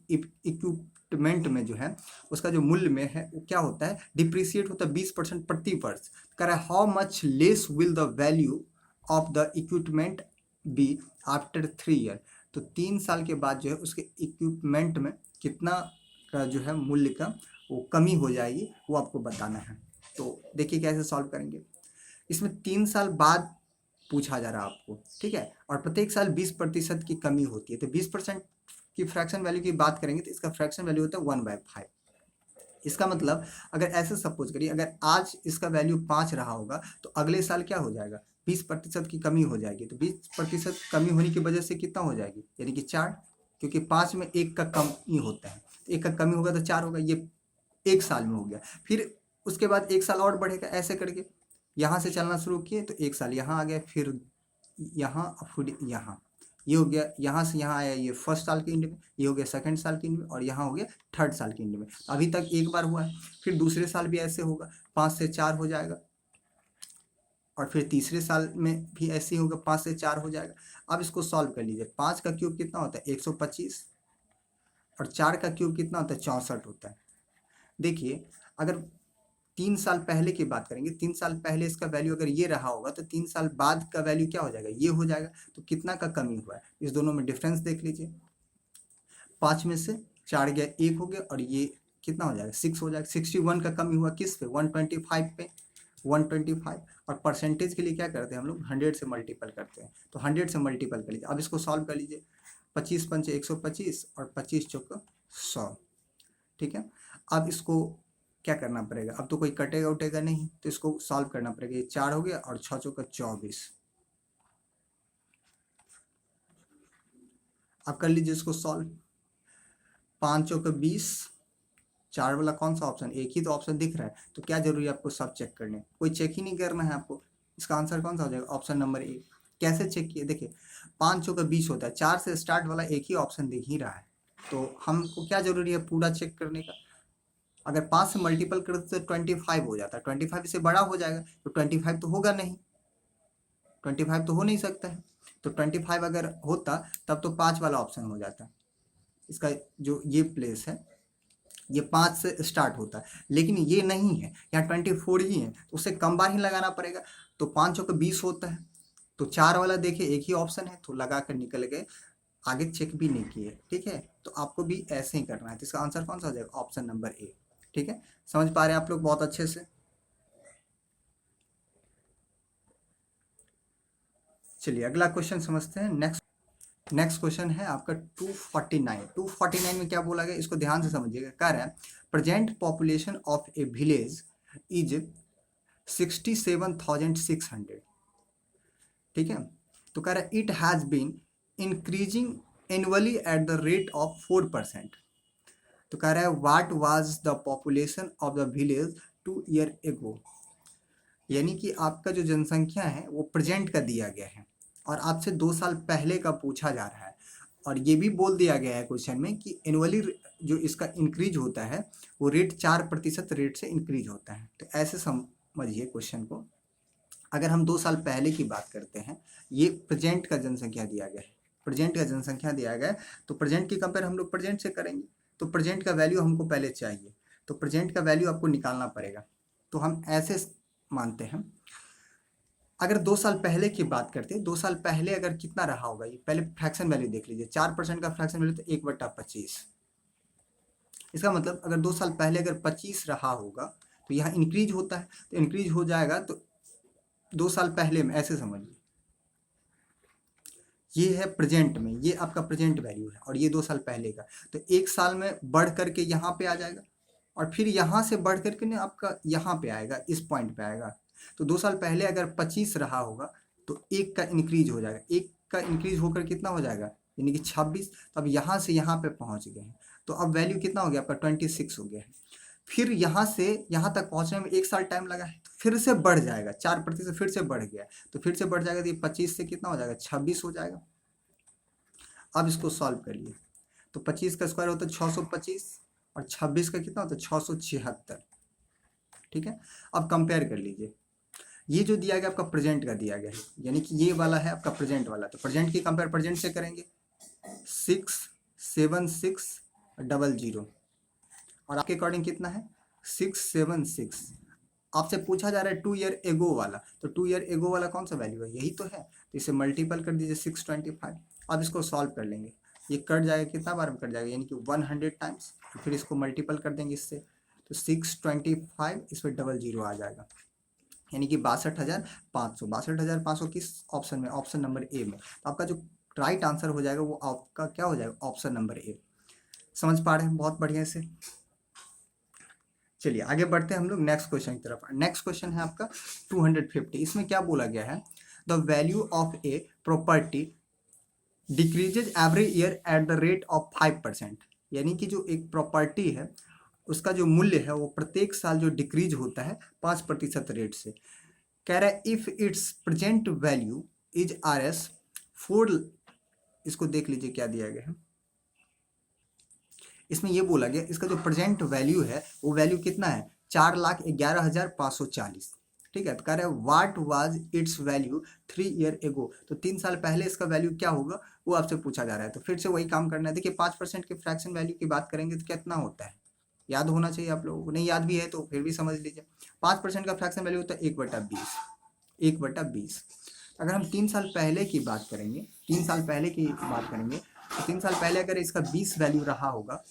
इक्विपमेंट में जो है उसका जो मूल्य में है वो क्या होता है, डिप्रिसिएट होता है 20% प्रति वर्ष। कह रहा है how much less will the value of the equipment be after 3 year. तो 3 साल के बाद जो है उसके इक्विपमेंट में कितना का जो है मूल्य का वो कमी हो जाएगी, वो आपको बताना है। तो देखिए कैसे सॉल्व करेंगे। इसमें 3 साल बाद पूछा जा रहा है आपको, ठीक है। और प्रत्येक साल 20% की कमी होती है। तो 20% की फ्रैक्शन वैल्यू की बात करेंगे तो इसका फ्रैक्शन वैल्यू होता है 1/5। इसका मतलब अगर ऐसे सपोज करिए, अगर आज इसका वैल्यू 5 रहा होगा तो अगले साल क्या हो जाएगा, 20% की कमी हो जाएगी। तो 20% कमी होने की वजह से कितना हो जाएगी, यानी कि 4, क्योंकि 5 में 1 का कम ही होता है। 1 का कमी होगा तो 4 होगा। ये 1 साल में हो गया। फिर उसके बाद 1 साल और बढ़ेगा, ऐसे करके यहाँ से चलना शुरू किए तो 1 साल यहाँ आ गया, फिर यहाँ, फिर यहाँ, ये हो गया। यहाँ से यहाँ आया, ये फर्स्ट साल के एंड में, ये हो गया सेकंड साल के एंड में, और यहाँ हो गया थर्ड साल के एंड में। अभी तक एक बार हुआ है। फिर दूसरे साल भी ऐसे होगा, 5 से 4 हो जाएगा। और फिर तीसरे साल में भी ऐसे ही होगा, 5 से 4 हो जाएगा। अब इसको सॉल्व कर लीजिए। 5 का क्यूब कितना होता है, 125, और 4 का क्यूब कितना होता है, 64 होता है। देखिए अगर 3 साल पहले की बात करेंगे, 3 साल पहले इसका वैल्यू अगर ये रहा होगा तो 3 साल बाद का वैल्यू क्या हो जाएगा, ये हो जाएगा। तो कितना का कमी हुआ है, इस दोनों में डिफरेंस देख लीजिए। 5 में से 4 गया, 1 हो गया, और ये कितना हो जाएगा, 6 हो जाएगा। 61 का कमी हुआ किस पे, 125 पे, 125। और परसेंटेज के लिए क्या करते हैं हम लोग, 100 से मल्टीपल करते हैं। तो 100 से मल्टीपल कर लीजिए। अब इसको सॉल्व कर लीजिए। 25 पंचे 125 और 25 चौका 100, ठीक है। अब इसको क्या करना पड़ेगा, अब तो कोई कटेगा उटेगा नहीं, तो इसको सॉल्व करना पड़ेगा। ये 4 हो गया और 6 चौका 24। अब कर लीजिए इसको सॉल्व। 5 चौका 20, 4 वाला कौन सा ऑप्शन, एक ही तो ऑप्शन दिख रहा है, तो क्या जरूरी है आपको सब चेक करने, कोई चेक ही नहीं करना है आपको। इसका आंसर कौन सा हो जाएगा, ऑप्शन नंबर ए। कैसे चेक किए, देखिए 5 चौका 20 होता है, 4 से स्टार्ट वाला एक ही ऑप्शन दिख ही रहा है, तो हमको क्या जरूरी है पूरा चेक करने का। अगर 5 से मल्टीपल करते तो 25 हो जाता है, 25 से बड़ा हो जाएगा, तो 25 तो होगा नहीं, 25 तो हो नहीं सकता है, तो 25 अगर होता तब तो 5 वाला ऑप्शन हो जाता। इसका जो ये प्लेस है ये 5 से स्टार्ट होता है, लेकिन ये नहीं है, यहाँ 24 ही है, तो उससे कम बार ही लगाना पड़ेगा, तो 5 चौके 20 होता है, तो 4 वाला देखिए एक ही ऑप्शन है, तो लगा कर निकल गए, आगे चेक भी नहीं किए, ठीक है। तो आपको भी ऐसे ही करना है, तो इसका आंसर कौन सा हो जाएगा, ऑप्शन नंबर ए, ठीक है। समझ पा रहे हैं आप लोग बहुत अच्छे से। चलिए अगला क्वेश्चन समझते हैं। नेक्स्ट क्वेश्चन है आपका 249 में क्या बोला गया, इसको ध्यान से समझिएगा। कह रहा है present population of a village is 67,600, ठीक है। तो कह रहा है it has been increasing annually at the rate of 4%। तो कह रहा है what was the population of the village 2 year ago, यानी कि आपका जो जनसंख्या है वो प्रेजेंट का दिया गया है और आपसे 2 साल पहले का पूछा जा रहा है, और ये भी बोल दिया गया है क्वेश्चन में कि एनुअली जो इसका इंक्रीज होता है वो रेट 4% रेट से इंक्रीज होता है। तो ऐसे समझिए क्वेश्चन को। अगर हम 2 साल पहले की बात करते हैं, ये प्रेजेंट का जनसंख्या दिया गया है, प्रेजेंट का जनसंख्या दिया गया है, तो प्रेजेंट की कंपेयर हम लोग प्रेजेंट से करेंगे, तो प्रेजेंट का वैल्यू हमको पहले चाहिए, तो प्रेजेंट का वैल्यू आपको निकालना पड़ेगा। तो हम ऐसे मानते हैं, अगर 2 साल पहले की बात करते हैं, 2 साल पहले अगर कितना रहा होगा, ये पहले फ्रैक्शन वैल्यू देख लीजिए, 4% का फ्रैक्शन वैल्यू तो 1/25। इसका मतलब अगर 2 साल पहले अगर 25 रहा होगा तो यहाँ इंक्रीज होता है, तो इंक्रीज हो जाएगा, तो 2 साल पहले में ऐसे समझिए, ये है प्रेजेंट में, ये आपका प्रेजेंट वैल्यू है और ये 2 साल पहले का, तो 1 साल में बढ़ करके यहाँ पे आ जाएगा और फिर यहाँ से बढ़ करके ना आपका यहाँ पे आएगा, इस पॉइंट पे आएगा। तो 2 साल पहले अगर 25 रहा होगा तो 1 का इंक्रीज हो जाएगा, 1 का इंक्रीज होकर कितना हो जाएगा, यानी कि 26। तो अब यहाँ से यहाँ पे पहुँच गए हैं, तो अब वैल्यू कितना हो गया आपका 26 हो गया है। फिर यहाँ से यहाँ तक पहुँचने में 1 साल टाइम लगा है, तो फिर से बढ़ जाएगा, 4% फिर से बढ़ गया, तो फिर से बढ़ जाएगा, तो ये 25 से कितना हो जाएगा, 26 हो जाएगा। अब इसको सॉल्व करिए, तो 25 का स्क्वायर होता है 625 और 26 का कितना होता है 676, ठीक है। अब कंपेयर कर लीजिए, ये जो दिया गया आपका प्रेजेंट का दिया गया है, यानी कि ये वाला है आपका प्रेजेंट वाला, तो प्रेजेंट की कंपेयर प्रेजेंट से करेंगे 67600 और आपके अकॉर्डिंग कितना है 676। आपसे पूछा जा रहा है 2 ईयर एगो वाला, तो 2 ईयर एगो वाला कौन सा वैल्यू है, यही तो है, तो इसे मल्टीपल कर दीजिए 625। अब इसको सॉल्व कर लेंगे, ये कट जाएगा, कितना बार में कट जाएगा, यानी कि 100 टाइम्स, फिर इसको मल्टीपल कर देंगे इससे, तो 625 इस पर 00 आ जाएगा, यानी कि 62,500 किस ऑप्शन में, ऑप्शन नंबर ए में। तो आपका जो राइट आंसर हो जाएगा वो आपका क्या हो जाएगा, ऑप्शन नंबर ए। समझ पा रहे हैं बहुत बढ़िया से। चलिए आगे बढ़ते हैं हम लोग नेक्स्ट क्वेश्चन की तरफ। नेक्स्ट क्वेश्चन है आपका 250। इसमें क्या बोला गया है, the value of a property decreases every year at the rate of 5%, यानी कि जो एक प्रॉपर्टी है उसका जो मूल्य है वो प्रत्येक साल जो डिक्रीज होता है 5% रेट से। कह रहा है if it's present value is RS 4, इसको देख लीजिए क्या दिया गया है, इसमें ये बोला गया इसका जो प्रेजेंट वैल्यू है वो वैल्यू कितना है 4,11,540, ठीक है। तो कह रहा है what was it's value 3 year ago, तो 3 साल पहले इसका वैल्यू क्या होगा वो आपसे पूछा जा रहा है, तो फिर से वही काम करना है। देखिए 5% के फ्रैक्शन वैल्यू की बात करेंगे तो कितना होता है, याद होना चाहिए आप लोगों को, नहीं याद भी है तो फिर भी समझ लीजिए। 5% का फ्रैक्शन वैल्यू होता है 1/20, 1/20। अगर हम 3 साल पहले की बात करेंगे, 3 साल पहले की बात करेंगे, तो 3 साल पहले अगर इसका 20 वैल्यू रहा होगा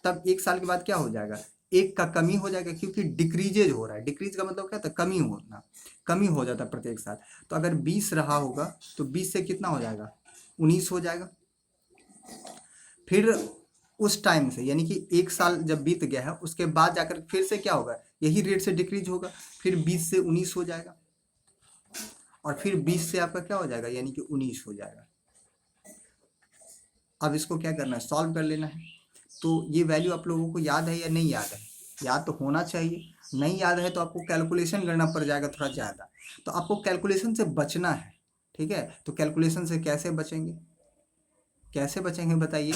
तब 1 साल के बाद क्या हो जाएगा, 1 का कमी हो जाएगा, क्योंकि डिक्रीजेज हो रहा है, डिक्रीज का मतलब क्या होता है, कमी होना, कमी हो जाता है प्रत्येक साल। तो अगर 20 रहा होगा तो 20 से कितना हो जाएगा 19 हो जाएगा, फिर उस टाइम से यानी कि 1 साल जब बीत गया है उसके बाद जाकर फिर से क्या होगा, यही रेट से डिक्रीज होगा, फिर 20 से 19 हो जाएगा और फिर 20 से आपका क्या हो जाएगा, यानी कि 19 हो जाएगा। अब इसको क्या करना है, सॉल्व कर लेना है। तो ये वैल्यू आप लोगों को याद है या नहीं याद है? याद तो होना चाहिए। नहीं याद है तो आपको कैलकुलेशन करना पड़ जाएगा थोड़ा ज़्यादा। तो आपको कैलकुलेशन से बचना है, ठीक है? तो कैलकुलेशन से कैसे बचेंगे? कैसे बचेंगे बताइए?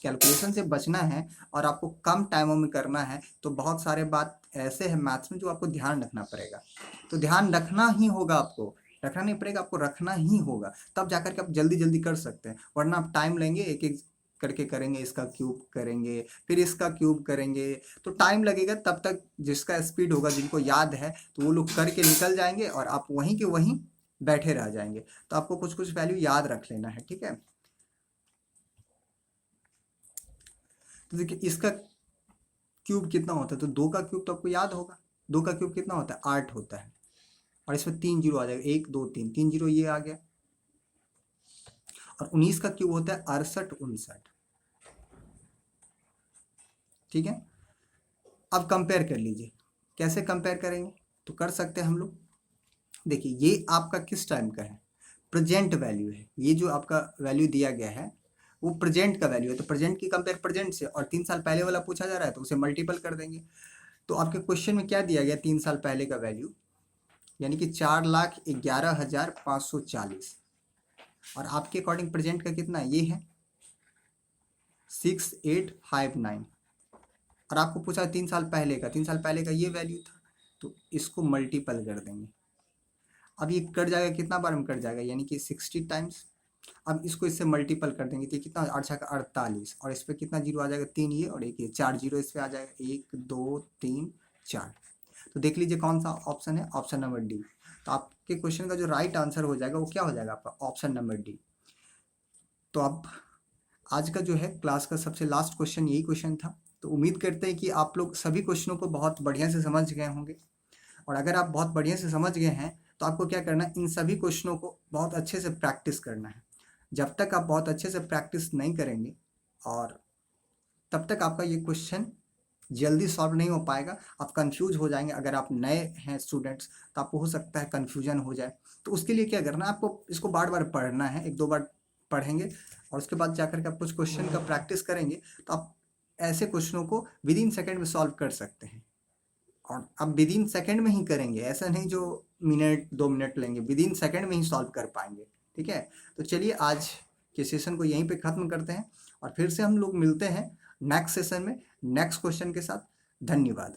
कैलकुलेशन से बचना है और आपको कम टाइमों में करना है, तो बहुत सारे बात ऐसे हैं मैथ्स में जो आपको ध्यान रखना पड़ेगा। तो ध्यान रखना ही होगा आपको, रखना नहीं पड़ेगा, आपको रखना ही होगा, तब जाकर के आप जल्दी-जल्दी कर सकते हैं। वरना आप टाइम लेंगे, एक-एक करके करेंगे, इसका क्यूब करेंगे, फिर इसका क्यूब करेंगे, तो टाइम लगेगा। तब तक जिसका स्पीड होगा, जिनको याद है, तो वो लोग करके निकल जाएँगे और आप वहीं के वहीं बैठे रह जाएँगे। तो आपको कुछ-कुछ वैल्यू याद रख लेना है, ठीक है? तो देखिए इसका क्यूब कितना होता है, तो 2 का क्यूब तो आपको याद होगा। 2 का क्यूब कितना होता है? 8 होता है। और इसमें 3 जीरो आ जाएगा, 1 2 3, 3 जीरो ये आ गया। और 19 का क्यूब होता है 68 59, ठीक है? अब कंपेयर कर लीजिए, कैसे कंपेयर करेंगे? तो कर सकते हैं हम लोग। देखिए ये आपका किस टाइम का है? प्रेजेंट वैल्यू है। ये जो आपका वैल्यू दिया गया है वो प्रेजेंट का वैल्यू है, तो प्रेजेंट की कंपेयर प्रेजेंट से, और 3 साल पहले वाला पूछा जा रहा है तो उसे मल्टीपल कर देंगे। तो आपके क्वेश्चन में क्या दिया गया? 3 साल पहले का वैल्यू, यानी कि 4,11,540, और आपके अकॉर्डिंग प्रेजेंट का कितना है? ये है 6859। और आपको पूछा 3 साल पहले का, 3 साल पहले का ये वैल्यू था, तो इसको मल्टीपल कर देंगे। अब ये कट जाएगा, कितना बार में कट जाएगा? यानी कि 60 टाइम्स। अब इसको इससे मल्टीपल कर देंगे तो ये कितना? 8 का 48, और इस पर कितना जीरो आ जाएगा? 3 ये और एक ये, 4 जीरो इस पर आ जाएगा, 1 2 3 4। तो देख लीजिए कौन सा ऑप्शन है? Option number D. तो आपके क्वेश्चन का जो राइट आंसर हो जाएगा वो क्या हो जाएगा आपका? Option number D. तो अब आज का जो है क्लास का सबसे लास्ट क्वेश्चन यही क्वेश्चन था। तो उम्मीद करते हैं कि आप लोग सभी क्वेश्चनों को बहुत बढ़िया से समझ गए होंगे। और अगर आप बहुत बढ़िया से समझ गए हैं तो आपको क्या करना है? इन सभी क्वेश्चनों को बहुत अच्छे से प्रैक्टिस करना है। जब तक आप बहुत अच्छे से प्रैक्टिस नहीं करेंगे, और तब तक आपका ये क्वेश्चन जल्दी सॉल्व नहीं हो पाएगा। आप कंफ्यूज हो जाएंगे। अगर आप नए हैं स्टूडेंट्स तो आपको हो सकता है कन्फ्यूजन हो जाए। तो उसके लिए क्या करना है? आपको इसको बार बार पढ़ना है, 1 2 बार पढ़ेंगे और उसके बाद जाकर के आप कुछ क्वेश्चन का प्रैक्टिस करेंगे, तो आप ऐसे क्वेश्चनों को विद इन सेकेंड में सॉल्व कर सकते हैं। और आप विद इन सेकेंड में ही करेंगे, ऐसा नहीं जो मिनट 2 मिनट लेंगे, विद इन सेकेंड में ही सॉल्व कर पाएंगे, ठीक है? तो चलिए आज के सेशन को यहीं पे ख़त्म करते हैं और फिर से हम लोग मिलते हैं नेक्स्ट सेशन में नेक्स्ट क्वेश्चन के साथ। धन्यवाद।